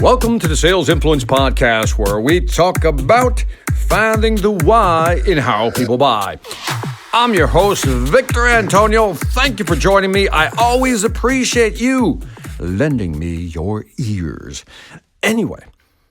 Welcome to the Sales Influence Podcast, where we talk about finding the why in how people buy. I'm your host, Victor Antonio. Thank you for joining me. I always appreciate you lending me your ears. Anyway,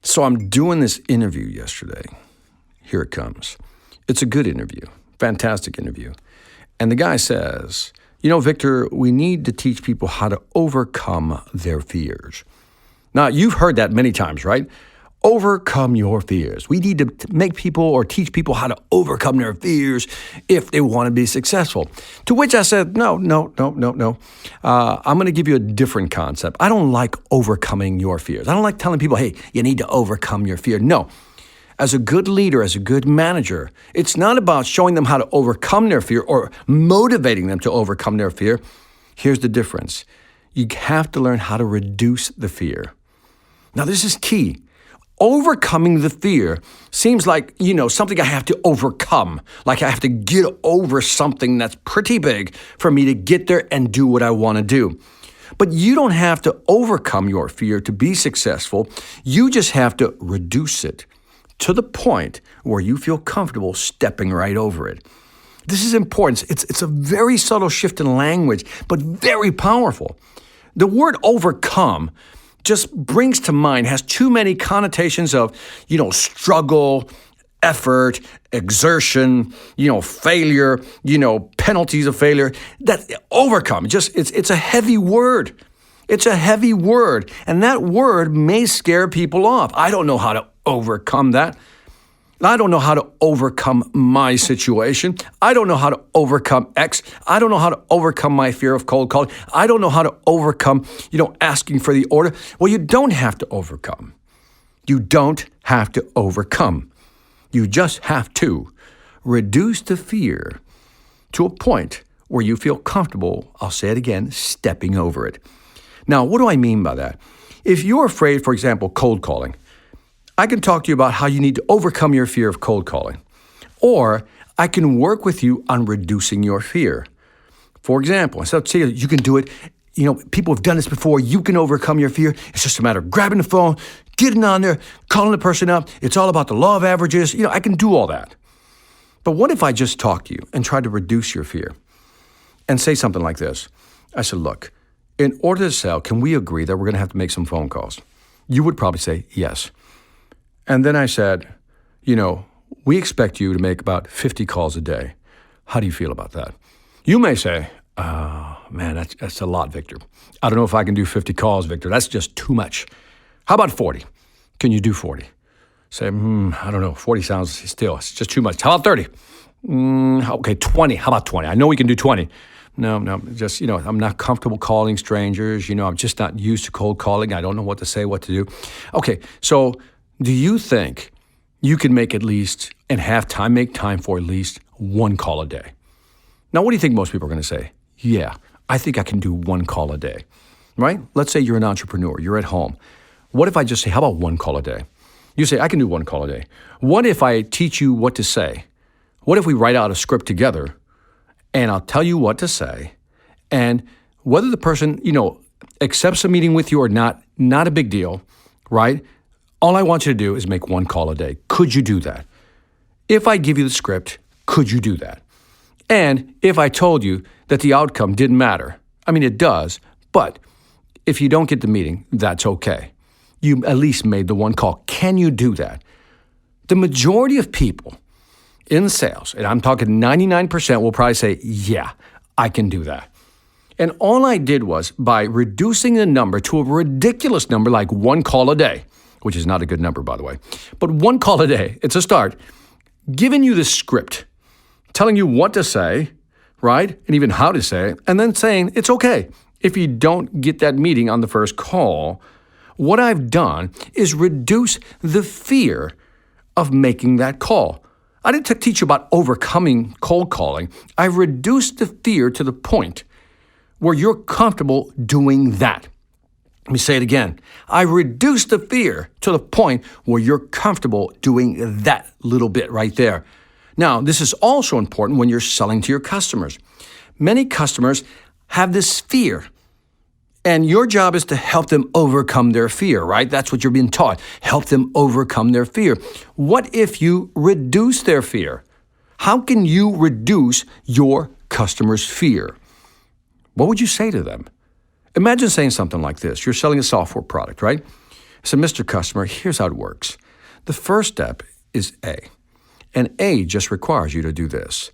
so I'm doing this interview yesterday. Here it comes. It's a good interview, fantastic interview. And the guy says, Victor, we need to teach people how to overcome their fears. Now, you've heard that many times, right? Overcome your fears. We need to make people or teach people how to overcome their fears if they want to be successful. To which I said, no. I'm going to give you a different concept. I don't like overcoming your fears. I don't like telling people, hey, you need to overcome your fear. No. As a good leader, as a good manager, it's not about showing them how to overcome their fear or motivating them to overcome their fear. Here's the difference. You have to learn how to reduce the fear. Now, this is key. Overcoming the fear seems like, something I have to overcome, like I have to get over something that's pretty big for me to get there and do what I want to do. But you don't have to overcome your fear to be successful. You just have to reduce it to the point where you feel comfortable stepping right over it. This is important. It's a very subtle shift in language, but very powerful. The word overcome just brings to mind, has too many connotations of, struggle, effort, exertion, failure, penalties of failure. That overcome, it's a heavy word. It's a heavy word. And that word may scare people off. I don't know how to overcome that. I don't know how to overcome my situation. I don't know how to overcome X. I don't know how to overcome my fear of cold calling. I don't know how to overcome, asking for the order. Well, you don't have to overcome. You don't have to overcome. You just have to reduce the fear to a point where you feel comfortable, I'll say it again, stepping over it. Now, what do I mean by that? If you're afraid, for example, cold calling, I can talk to you about how you need to overcome your fear of cold calling. Or I can work with you on reducing your fear. For example, instead of saying you can do it, people have done this before, you can overcome your fear. It's just a matter of grabbing the phone, getting on there, calling the person up. It's all about the law of averages. I can do all that. But what if I just talk to you and try to reduce your fear and say something like this? I said, look, in order to sell, can we agree that we're going to have to make some phone calls? You would probably say yes. And then I said, we expect you to make about 50 calls a day. How do you feel about that? You may say, man, that's a lot, Victor. I don't know if I can do 50 calls, Victor. That's just too much. How about 40? Can you do 40? Say, I don't know. 40 sounds still, it's just too much. How about 30? Okay, 20. How about 20? I know we can do 20. No, just, I'm not comfortable calling strangers. I'm just not used to cold calling. I don't know what to say, what to do. Okay, so do you think you can make make time for at least one call a day? Now, what do you think most people are going to say? Yeah, I think I can do one call a day, right? Let's say you're an entrepreneur, you're at home. What if I just say, how about one call a day? You say, I can do one call a day. What if I teach you what to say? What if we write out a script together and I'll tell you what to say, and whether the person, accepts a meeting with you or not a big deal, right? All I want you to do is make one call a day. Could you do that? If I give you the script, could you do that? And if I told you that the outcome didn't matter, it does, but if you don't get the meeting, that's okay. You at least made the one call. Can you do that? The majority of people in sales, and I'm talking 99%, will probably say, yeah, I can do that. And all I did was, by reducing the number to a ridiculous number like one call a day, which is not a good number, by the way, but one call a day, it's a start, giving you the script, telling you what to say, right, and even how to say it, and then saying it's okay if you don't get that meeting on the first call. What I've done is reduce the fear of making that call. I didn't teach you about overcoming cold calling. I reduced the fear to the point where you're comfortable doing that. Let me say it again. I reduced the fear to the point where you're comfortable doing that little bit right there. Now, this is also important when you're selling to your customers. Many customers have this fear And your job is to help them overcome their fear, right? That's what you're being taught. Help them overcome their fear. What if you reduce their fear? How can you reduce your customer's fear? What would you say to them? Imagine saying something like this. You're selling a software product, right? So, Mr. Customer, here's how it works. The first step is A. And A just requires you to do this.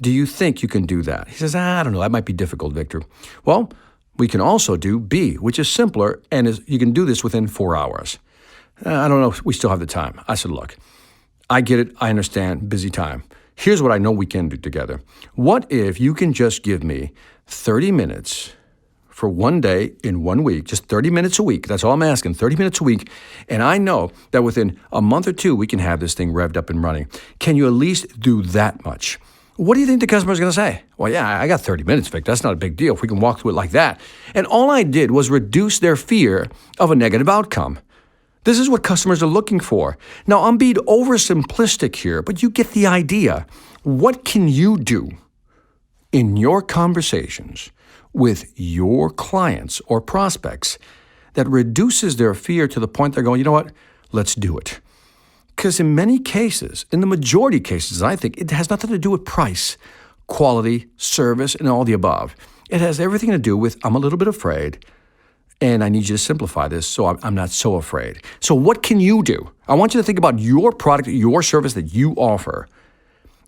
Do you think you can do that? He says, I don't know. That might be difficult, Victor. Well, we can also do B, which is simpler, and you can do this within 4 hours. I don't know if we still have the time. I said, look, I get it. I understand. Busy time. Here's what I know we can do together. What if you can just give me 30 minutes for one day in 1 week, just 30 minutes a week. That's all I'm asking, 30 minutes a week. And I know that within a month or two, we can have this thing revved up and running. Can you at least do that much? What do you think the customer is going to say? Well, yeah, I got 30 minutes, Vic. That's not a big deal if we can walk through it like that. And all I did was reduce their fear of a negative outcome. This is what customers are looking for. Now, I'm being oversimplistic here, but you get the idea. What can you do in your conversations with your clients or prospects that reduces their fear to the point they're going, you know what, let's do it? Because in many cases, in the majority of cases, I think it has nothing to do with price, quality, service, and all the above. It has everything to do with, I'm a little bit afraid, and I need you to simplify this so I'm not so afraid. So what can you do? I want you to think about your product, your service that you offer.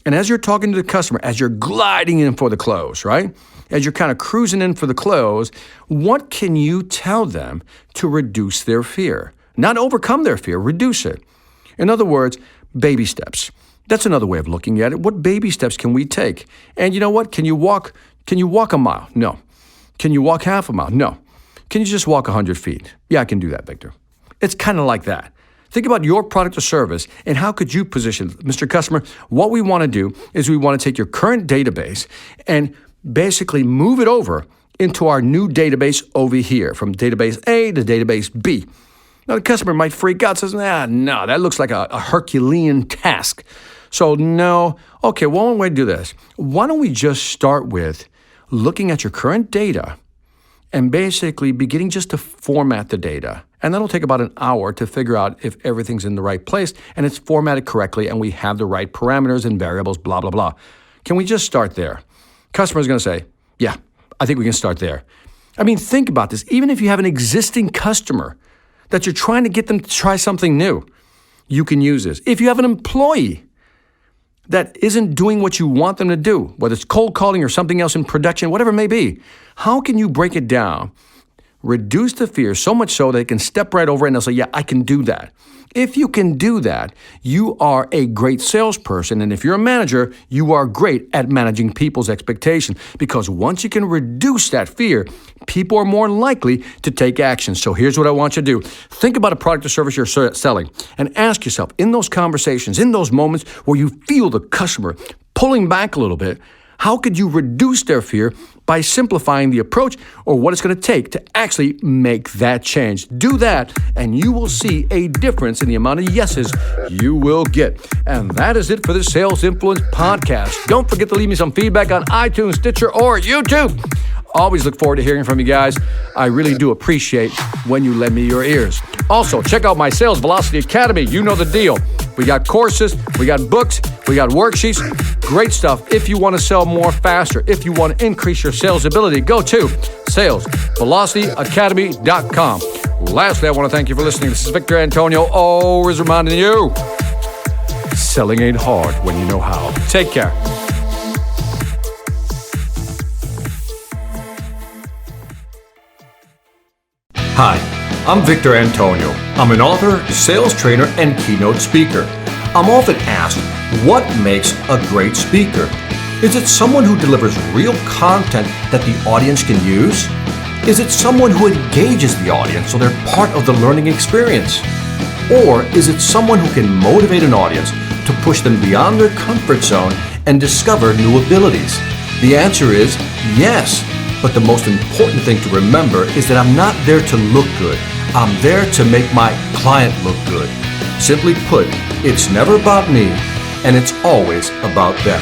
And as you're talking to the customer, as you're gliding in for the close, right? As you're kind of cruising in for the close, what can you tell them to reduce their fear? Not overcome their fear, reduce it. In other words, baby steps. That's another way of looking at it. What baby steps can we take? And you know what? Can you walk a mile? No. Can you walk half a mile? No. Can you just walk 100 feet? Yeah, I can do that, Victor. It's kind of like that. Think about your product or service and how could you position, Mr. Customer, what we want to do is we want to take your current database and basically move it over into our new database over here, from database A to database B. Now, the customer might freak out, says, no, that looks like a Herculean task. So, no. Okay, well, one way to do this. Why don't we just start with looking at your current data and basically beginning just to format the data. And that'll take about an hour to figure out if everything's in the right place and it's formatted correctly and we have the right parameters and variables, blah, blah, blah. Can we just start there? Customer's going to say, yeah, I think we can start there. I mean, think about this. Even if you have an existing customer that you're trying to get them to try something new, you can use this. If you have an employee that isn't doing what you want them to do, whether it's cold calling or something else in production, whatever it may be, how can you break it down, reduce the fear so much so they can step right over it and they'll say, yeah, I can do that. If you can do that, you are a great salesperson. And if you're a manager, you are great at managing people's expectations, because once you can reduce that fear, people are more likely to take action. So here's what I want you to do. Think about a product or service you're selling and ask yourself in those conversations, in those moments where you feel the customer pulling back a little bit, how could you reduce their fear by simplifying the approach or what it's going to take to actually make that change? Do that, and you will see a difference in the amount of yeses you will get. And that is it for the Sales Influence Podcast. Don't forget to leave me some feedback on iTunes, Stitcher, or YouTube. Always look forward to hearing from you guys. I really do appreciate when you lend me your ears. Also, check out my Sales Velocity Academy. You know the deal. We got courses, we got books, we got worksheets. Great stuff. If you want to sell more faster, if you want to increase your sales ability, go to salesvelocityacademy.com. Lastly, I want to thank you for listening. This is Victor Antonio, always reminding you, selling ain't hard when you know how. Take care. Hi, I'm Victor Antonio. I'm an author, sales trainer, and keynote speaker. I'm often asked, what makes a great speaker? Is it someone who delivers real content that the audience can use? Is it someone who engages the audience so they're part of the learning experience? Or is it someone who can motivate an audience to push them beyond their comfort zone and discover new abilities? The answer is yes. But the most important thing to remember is that I'm not there to look good. I'm there to make my client look good. Simply put, it's never about me, and it's always about them.